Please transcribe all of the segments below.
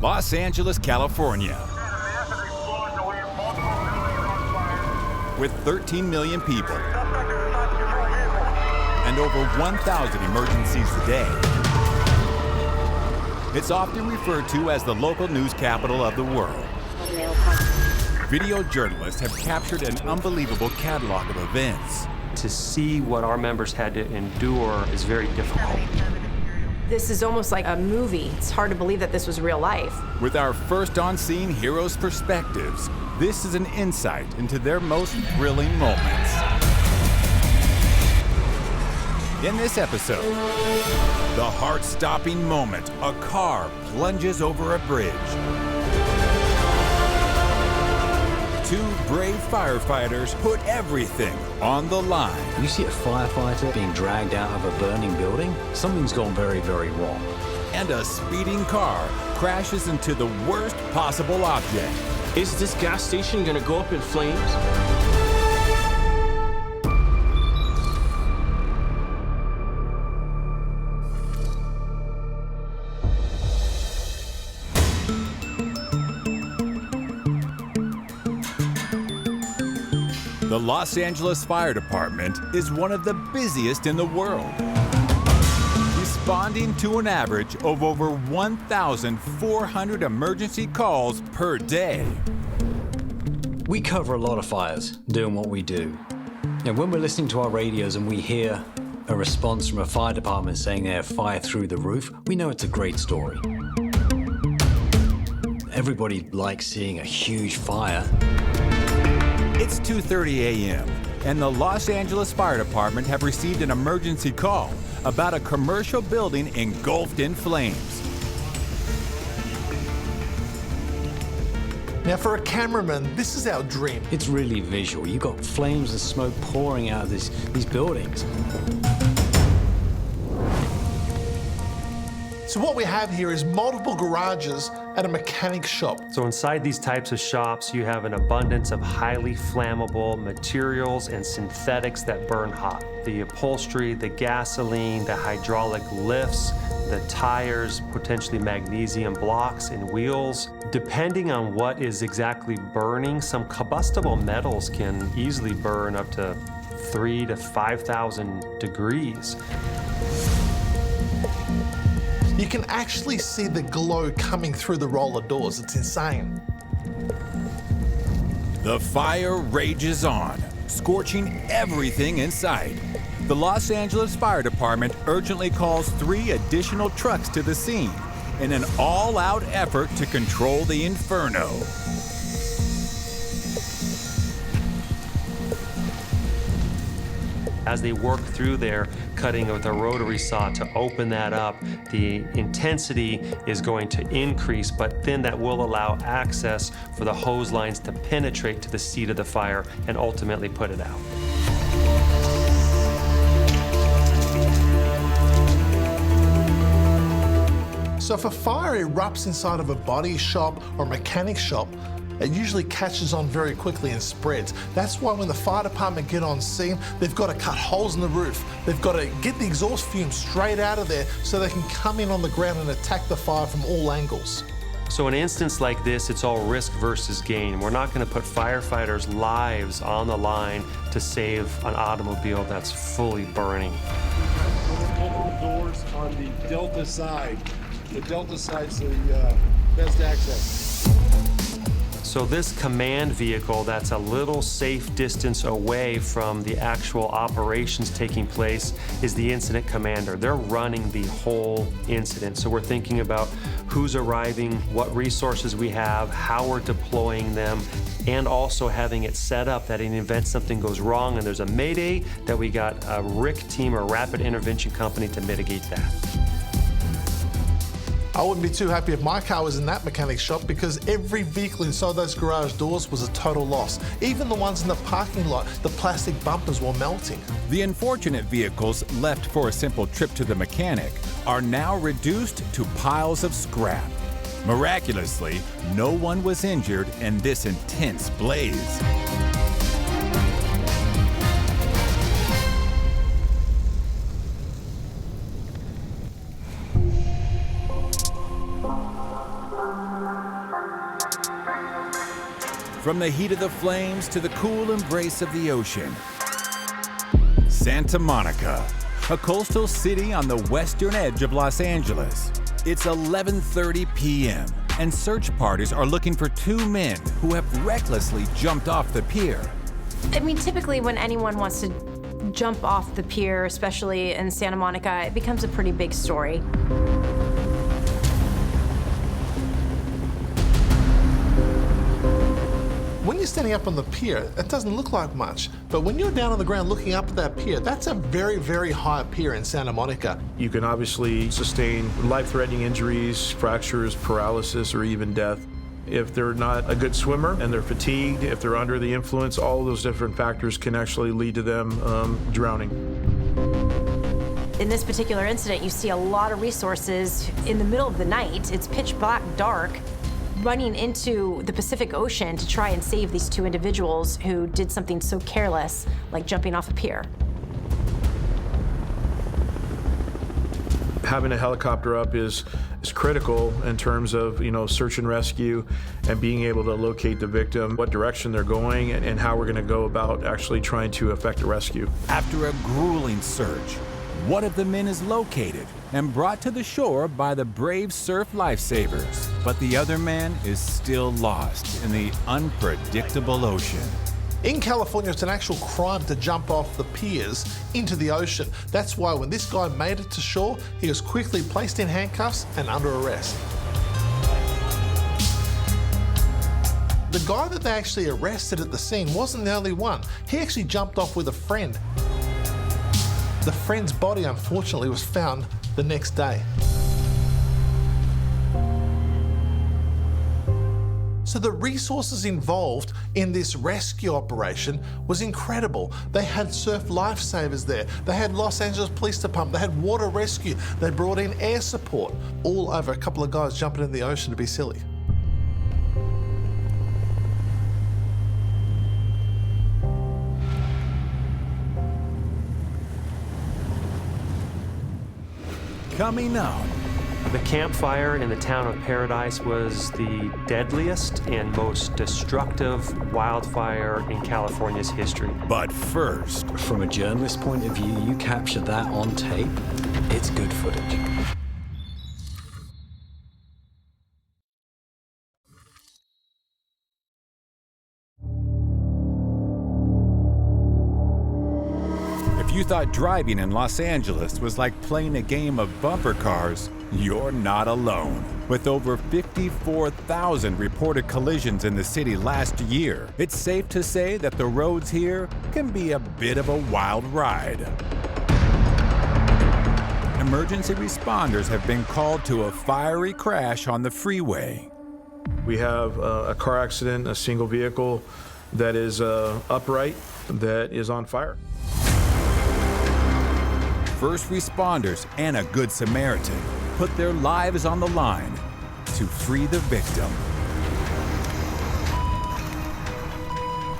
Los Angeles, California. With 13 million people and over 1,000 emergencies a day, it's often referred to as the local news capital of the world. Video journalists have captured an unbelievable catalog of events. To see what our members had to endure is very difficult. This is almost like a movie. It's hard to believe that this was real life. With our first on-scene heroes' perspectives, this is an insight into their most thrilling moments. In this episode, the heart-stopping moment a car plunges over a bridge. Two brave firefighters put everything on the line. You see a firefighter being dragged out of a burning building, something's gone very, very wrong. And a speeding car crashes into the worst possible object. Is this gas station gonna go up in flames? The Los Angeles Fire Department is one of the busiest in the world, responding to an average of over 1,400 emergency calls per day. We cover a lot of fires doing what we do. And when we're listening to our radios and we hear a response from a fire department saying they have fire through the roof, we know it's a great story. Everybody likes seeing a huge fire. It's 2:30 a.m., and the Los Angeles Fire Department have received an emergency call about a commercial building engulfed in flames. Now, for a cameraman, this is our dream. It's really visual. You've got flames and smoke pouring out of these buildings. So what we have here is multiple garages at a mechanic shop. So inside these types of shops, you have an abundance of highly flammable materials and synthetics that burn hot. The upholstery, the gasoline, the hydraulic lifts, the tires, potentially magnesium blocks and wheels. Depending on what is exactly burning, some combustible metals can easily burn up to 3,000 to 5,000 degrees. You can actually see the glow coming through the roller doors. It's insane. The fire rages on, scorching everything in sight. The Los Angeles Fire Department urgently calls 3 additional trucks to the scene in an all-out effort to control the inferno. As they work through there, cutting with a rotary saw to open that up, the intensity is going to increase, but then that will allow access for the hose lines to penetrate to the seat of the fire and ultimately put it out. So if a fire erupts inside of a body shop or mechanic shop, it usually catches on very quickly and spreads. That's why when the fire department get on scene, they've got to cut holes in the roof. They've got to get the exhaust fumes straight out of there so they can come in on the ground and attack the fire from all angles. So in an instance like this, it's all risk versus gain. We're not going to put firefighters' lives on the line to save an automobile that's fully burning. Open the doors on the Delta side. The Delta side's the best access. So this command vehicle that's a little safe distance away from the actual operations taking place is the incident commander. They're running the whole incident. So we're thinking about who's arriving, what resources we have, how we're deploying them, and also having it set up that in the event something goes wrong and there's a mayday, that we got a RIC team or rapid intervention company to mitigate that. I wouldn't be too happy if my car was in that mechanic shop because every vehicle inside those garage doors was a total loss. Even the ones in the parking lot, the plastic bumpers were melting. The unfortunate vehicles left for a simple trip to the mechanic are now reduced to piles of scrap. Miraculously, no one was injured in this intense blaze. From the heat of the flames to the cool embrace of the ocean. Santa Monica, a coastal city on the western edge of Los Angeles. It's 11:30 p.m. and search parties are looking for two men who have recklessly jumped off the pier. I mean, typically when anyone wants to jump off the pier, especially in Santa Monica, it becomes a pretty big story. When you're standing up on the pier, it doesn't look like much. But when you're down on the ground looking up at that pier, that's a very, very high pier in Santa Monica. You can obviously sustain life-threatening injuries, fractures, paralysis, or even death. If they're not a good swimmer and they're fatigued, if they're under the influence, all those different factors can actually lead to them drowning. In this particular incident, you see a lot of resources in the middle of the night. It's pitch black dark, running into the Pacific Ocean to try and save these two individuals who did something so careless, like jumping off a pier. Having a helicopter up is critical in terms of, search and rescue and being able to locate the victim, what direction they're going, and how we're going to go about actually trying to effect a rescue. After a grueling search, one of the men is located and brought to the shore by the brave surf lifesavers, but the other man is still lost in the unpredictable ocean. In California, it's an actual crime to jump off the piers into the ocean. That's why when this guy made it to shore, he was quickly placed in handcuffs and under arrest. The guy that they actually arrested at the scene wasn't the only one. He actually jumped off with a friend. The friend's body, unfortunately, was found the next day. So the resources involved in this rescue operation was incredible. They had surf lifesavers there. They had Los Angeles Police Department. They had water rescue. They brought in air support. All over a couple of guys jumping in the ocean to be silly. Coming up, The campfire in the town of Paradise was the deadliest and most destructive wildfire in California's history. but first, From a journalist point of view, you captured that on tape. It's good footage. if you thought driving in Los Angeles was like playing a game of bumper cars, you're not alone. With over 54,000 reported collisions in the city last year, it's safe to say that the roads here can be a bit of a wild ride. Emergency responders have been called to a fiery crash on the freeway. We have a car accident, a single vehicle that is upright, that is on fire. First responders and a Good Samaritan put their lives on the line to free the victim.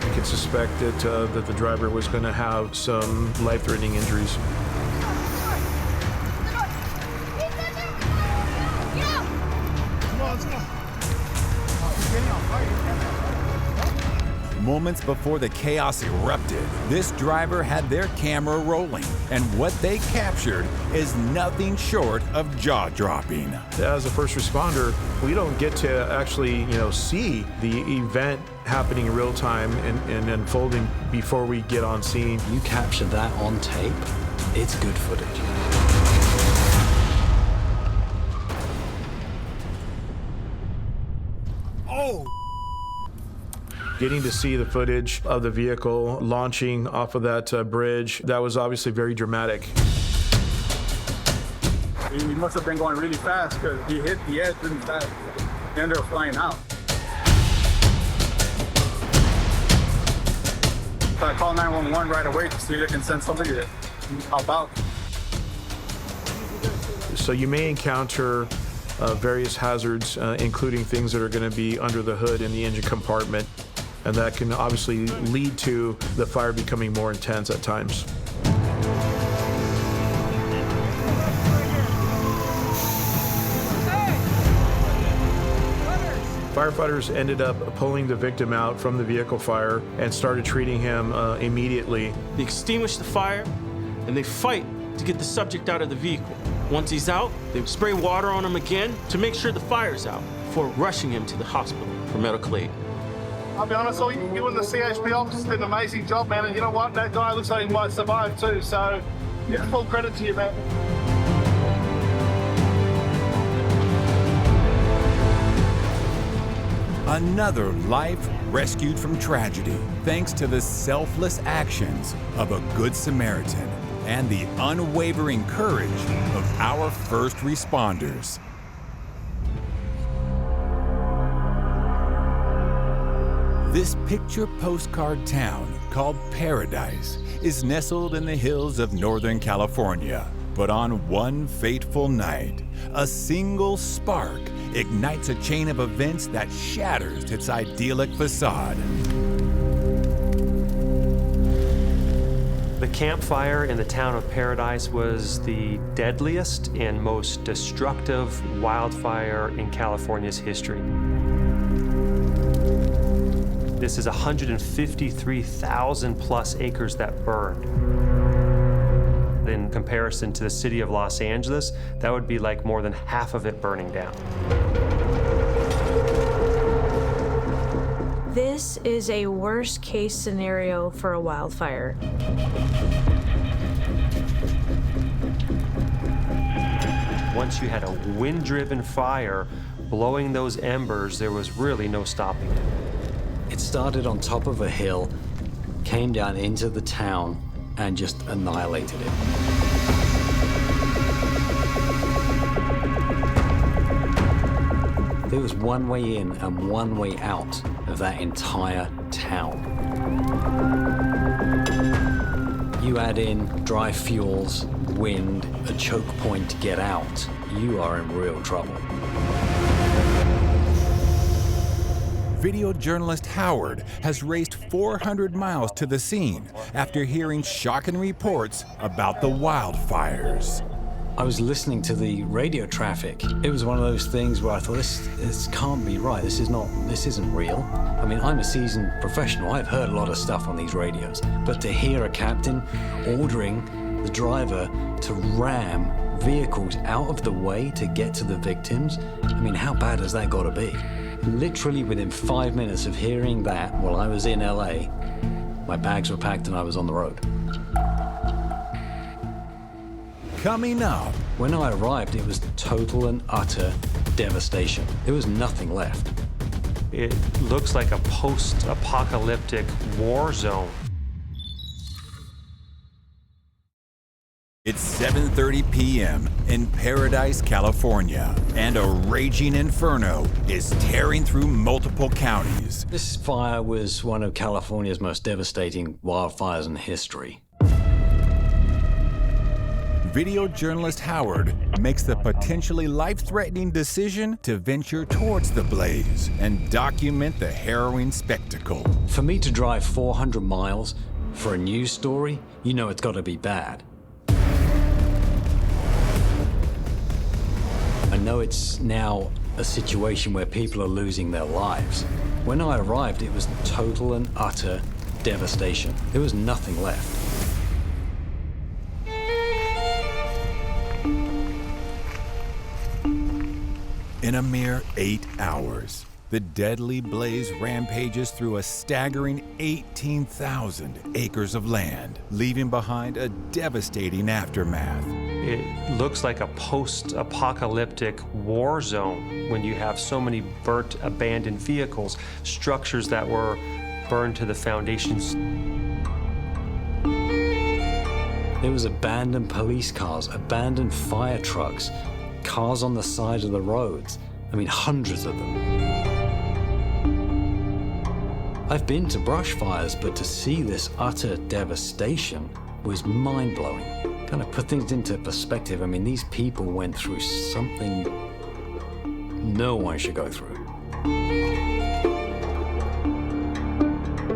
We could suspect that the driver was going to have some life-threatening injuries. Moments before the chaos erupted, this driver had their camera rolling, and what they captured is nothing short of jaw-dropping. As a first responder, we don't get to actually, see the event happening in real time and unfolding before we get on scene. You captured that on tape. It's good footage. Getting to see the footage of the vehicle launching off of that bridge, that was obviously very dramatic. He must have been going really fast because he hit the edge really fast. He ended up flying out. So I called 911 right away to see if they can send somebody to help out. So you may encounter various hazards, including things that are going to be under the hood in the engine compartment. And that can obviously lead to the fire becoming more intense at times. Firefighters ended up pulling the victim out from the vehicle fire and started treating him immediately. They extinguish the fire, and they fight to get the subject out of the vehicle. Once he's out, they spray water on him again to make sure the fire's out before rushing him to the hospital for medical aid. I'll be honest, all you and the CHP officers did an amazing job, man. And you know what? That guy looks like he might survive too. So, yeah, full credit to you, man. Another life rescued from tragedy thanks to the selfless actions of a Good Samaritan and the unwavering courage of our first responders. This picture postcard town called Paradise is nestled in the hills of Northern California. But on one fateful night, a single spark ignites a chain of events that shatters its idyllic facade. The campfire in the town of Paradise was the deadliest and most destructive wildfire in California's history. This is 153,000 plus acres that burned. In comparison to the city of Los Angeles, that would be like more than half of it burning down. This is a worst case scenario for a wildfire. Once you had a wind-driven fire blowing those embers, there was really no stopping it. It started on top of a hill, came down into the town, and just annihilated it. There was one way in and one way out of that entire town. You add in dry fuels, wind, a choke point to get out, you are in real trouble. Video journalist Howard has raced 400 miles to the scene after hearing shocking reports about the wildfires. I was listening to the radio traffic. It was one of those things where I thought, this can't be right. This isn't real. I mean, I'm a seasoned professional. I've heard a lot of stuff on these radios. But to hear a captain ordering the driver to ram vehicles out of the way to get to the victims, I mean, how bad has that got to be? Literally within 5 minutes of hearing that, while I was in LA, my bags were packed and I was on the road. Coming up. When I arrived, it was total and utter devastation. There was nothing left. It looks like a post-apocalyptic war zone. It's 7:30 p.m. in Paradise, California, and a raging inferno is tearing through multiple counties. This fire was one of California's most devastating wildfires in history. Video journalist Howard makes the potentially life-threatening decision to venture towards the blaze and document the harrowing spectacle. For me to drive 400 miles for a news story, you know it's got to be bad. I know it's now a situation where people are losing their lives. When I arrived, it was total and utter devastation. There was nothing left. In a mere 8 hours, the deadly blaze rampages through a staggering 18,000 acres of land, leaving behind a devastating aftermath. It looks like a post-apocalyptic war zone when you have so many burnt, abandoned vehicles, structures that were burned to the foundations. There was abandoned police cars, abandoned fire trucks, cars on the side of the roads. I mean, hundreds of them. I've been to brush fires, but to see this utter devastation was mind-blowing. Kind of put things into perspective. I mean, these people went through something no one should go through.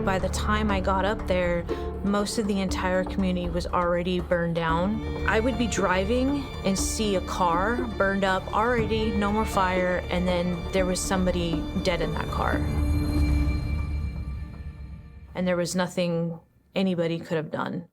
By the time I got up there, most of the entire community was already burned down. I would be driving and see a car burned up already, no more fire, and then there was somebody dead in that car. And there was nothing anybody could have done.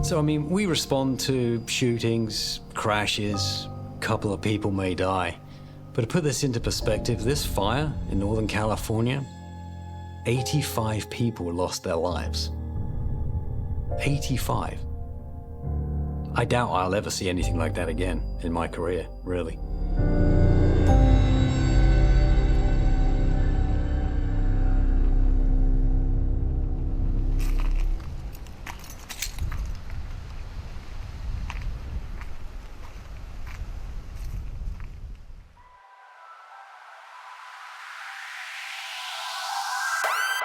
So, I mean, we respond to shootings, crashes, a couple of people may die. But to put this into perspective, this fire in Northern California, 85 people lost their lives. 85. I doubt I'll ever see anything like that again in my career, really.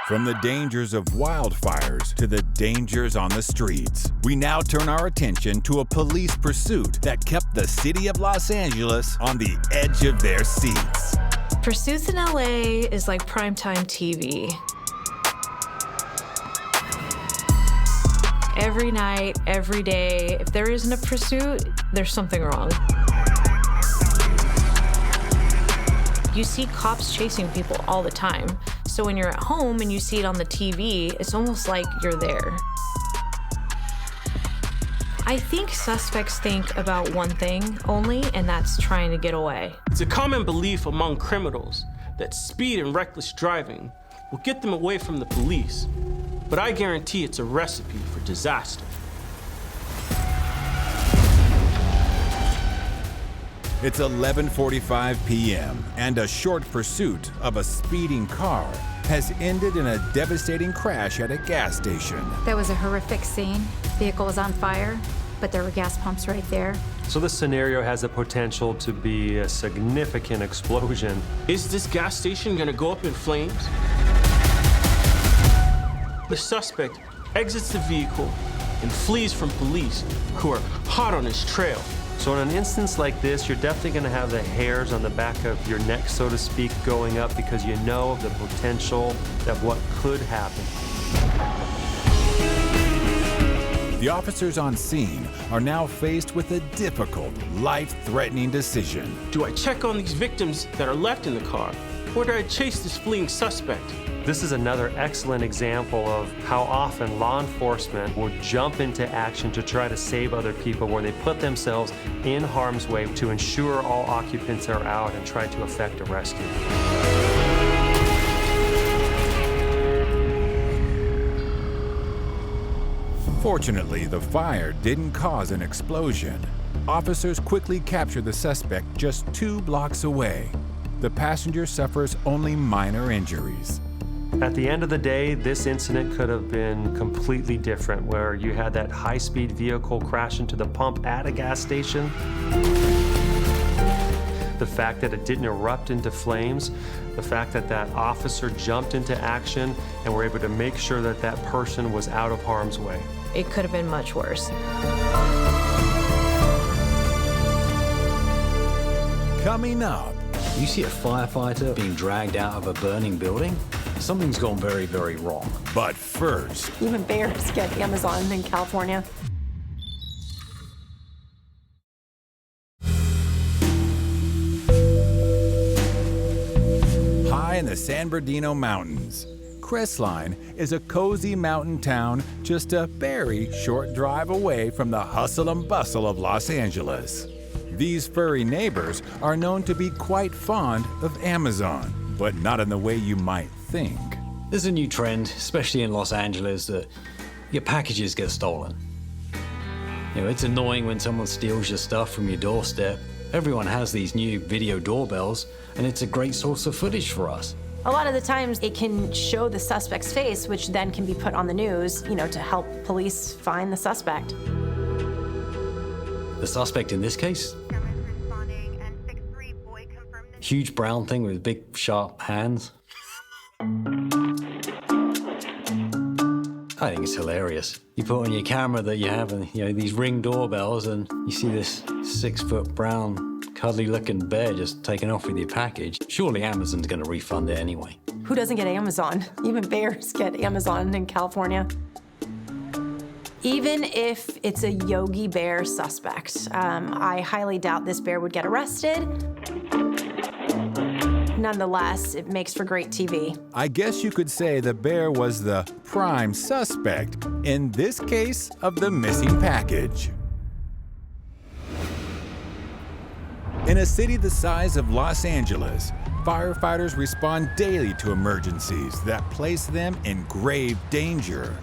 From the dangers of wildfires to the dangers on the streets, we now turn our attention to a police pursuit that kept the city of Los Angeles on the edge of their seats. Pursuits in LA is like primetime TV. Every night, every day, if there isn't a pursuit, there's something wrong. You see cops chasing people all the time. So when you're at home and you see it on the TV, it's almost like you're there. I think suspects think about one thing only, and that's trying to get away. It's a common belief among criminals that speed and reckless driving will get them away from the police. But I guarantee it's a recipe for disaster. It's 11:45 p.m., and a short pursuit of a speeding car has ended in a devastating crash at a gas station. That was a horrific scene. Vehicle was on fire, but there were gas pumps right there. So this scenario has the potential to be a significant explosion. Is this gas station gonna go up in flames? The suspect exits the vehicle and flees from police who are hot on his trail. So in an instance like this, you're definitely going to have the hairs on the back of your neck, so to speak, going up because you know of the potential of what could happen. The officers on scene are now faced with a difficult, life-threatening decision. Do I check on these victims that are left in the car, or do I chase this fleeing suspect? This is another excellent example of how often law enforcement will jump into action to try to save other people, where they put themselves in harm's way to ensure all occupants are out and try to effect a rescue. Fortunately, the fire didn't cause an explosion. Officers quickly capture the suspect just 2 blocks away. The passenger suffers only minor injuries. At the end of the day, this incident could have been completely different, where you had that high-speed vehicle crash into the pump at a gas station. The fact that it didn't erupt into flames, the fact that that officer jumped into action and were able to make sure that that person was out of harm's way. It could have been much worse. Coming up, You see a firefighter being dragged out of a burning building? Something's gone very, very wrong. but first, Even bears get Amazon in California. high in the San Bernardino Mountains, Crestline is a cozy mountain town just a very short drive away from the hustle and bustle of Los Angeles. These furry neighbors are known to be quite fond of Amazon, but not in the way you might think. There's a new trend, especially in Los Angeles, that your packages get stolen. You know, it's annoying when someone steals your stuff from your doorstep. Everyone has these new video doorbells, and it's a great source of footage for us. A lot of the times it can show the suspect's face, which then can be put on the news, to help police find the suspect. The suspect in this case? Huge brown thing with big, sharp hands. I think it's hilarious. You put on your camera that you have, and these Ring doorbells, and you see this 6-foot brown cuddly-looking bear just taking off with your package. Surely Amazon's going to refund it anyway. Who doesn't get Amazon? Even bears get Amazon in California. Even if it's a Yogi Bear suspect, I highly doubt this bear would get arrested. Nonetheless, it makes for great TV. I guess you could say the bear was the prime suspect in this case of the missing package. In a city the size of Los Angeles, firefighters respond daily to emergencies that place them in grave danger.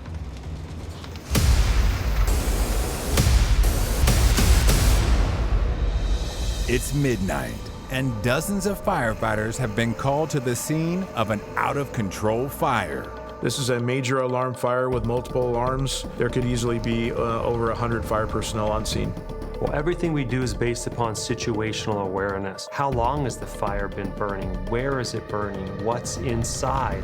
It's midnight, and dozens of firefighters have been called to the scene of an out-of-control fire. This is a major alarm fire with multiple alarms. There could easily be over 100 fire personnel on scene. Well, everything we do is based upon situational awareness. How long has the fire been burning? Where is it burning? What's inside?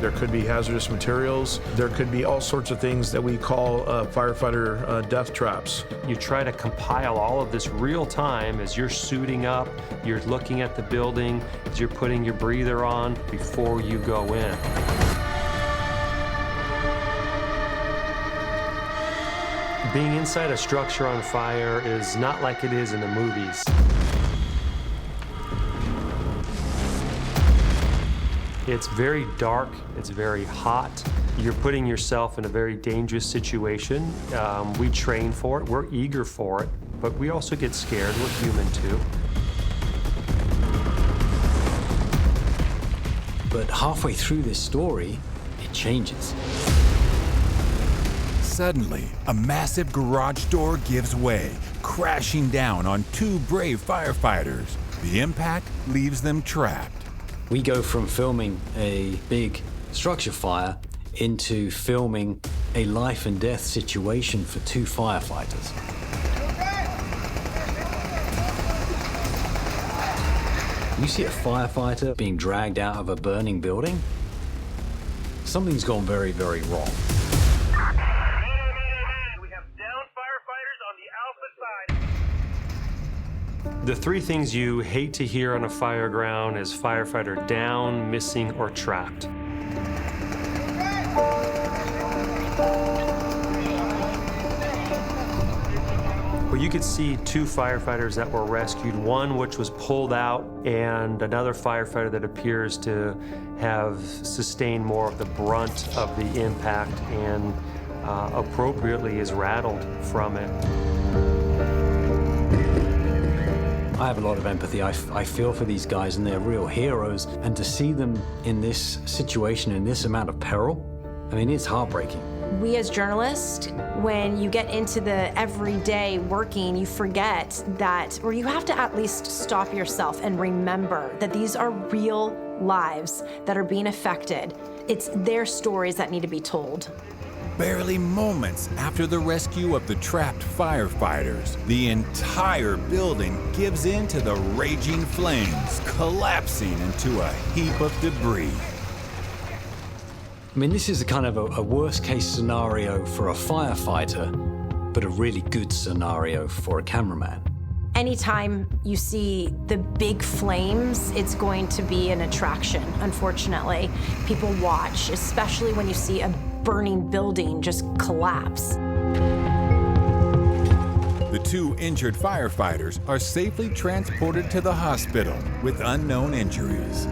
There could be hazardous materials. There could be all sorts of things that we call firefighter death traps. You try to compile all of this real time as you're suiting up, you're looking at the building, as you're putting your breather on before you go in. Being inside a structure on fire is not like it is in the movies. It's very dark, it's very hot. You're putting yourself in a very dangerous situation. We train for it, we're eager for it, but we also get scared, we're human too. But halfway through this story, it changes. Suddenly, a massive garage door gives way, crashing down on two brave firefighters. The impact leaves them trapped. We go from filming a big structure fire into filming a life and death situation for two firefighters. You see a firefighter being dragged out of a burning building? Something's gone very, very wrong. We have downed firefighters on the Alpha side. The three things you hate to hear on a fire ground is firefighter down, missing, or trapped. Well, you could see two firefighters that were rescued, one which was pulled out, and another firefighter that appears to have sustained more of the brunt of the impact and appropriately is rattled from it. I have a lot of empathy. I feel for these guys, and they're real heroes. And to see them in this situation, in this amount of peril, I mean, it's heartbreaking. We as journalists, when you get into the everyday working, you forget that, or you have to at least stop yourself and remember that these are real lives that are being affected. It's their stories that need to be told. Barely moments after the rescue of the trapped firefighters, the entire building gives in to the raging flames, collapsing into a heap of debris. I mean, this is a kind of a worst-case scenario for a firefighter, but a really good scenario for a cameraman. Anytime you see the big flames, it's going to be an attraction, unfortunately. People watch, especially when you see a burning building just collapse. The two injured firefighters are safely transported to the hospital with unknown injuries.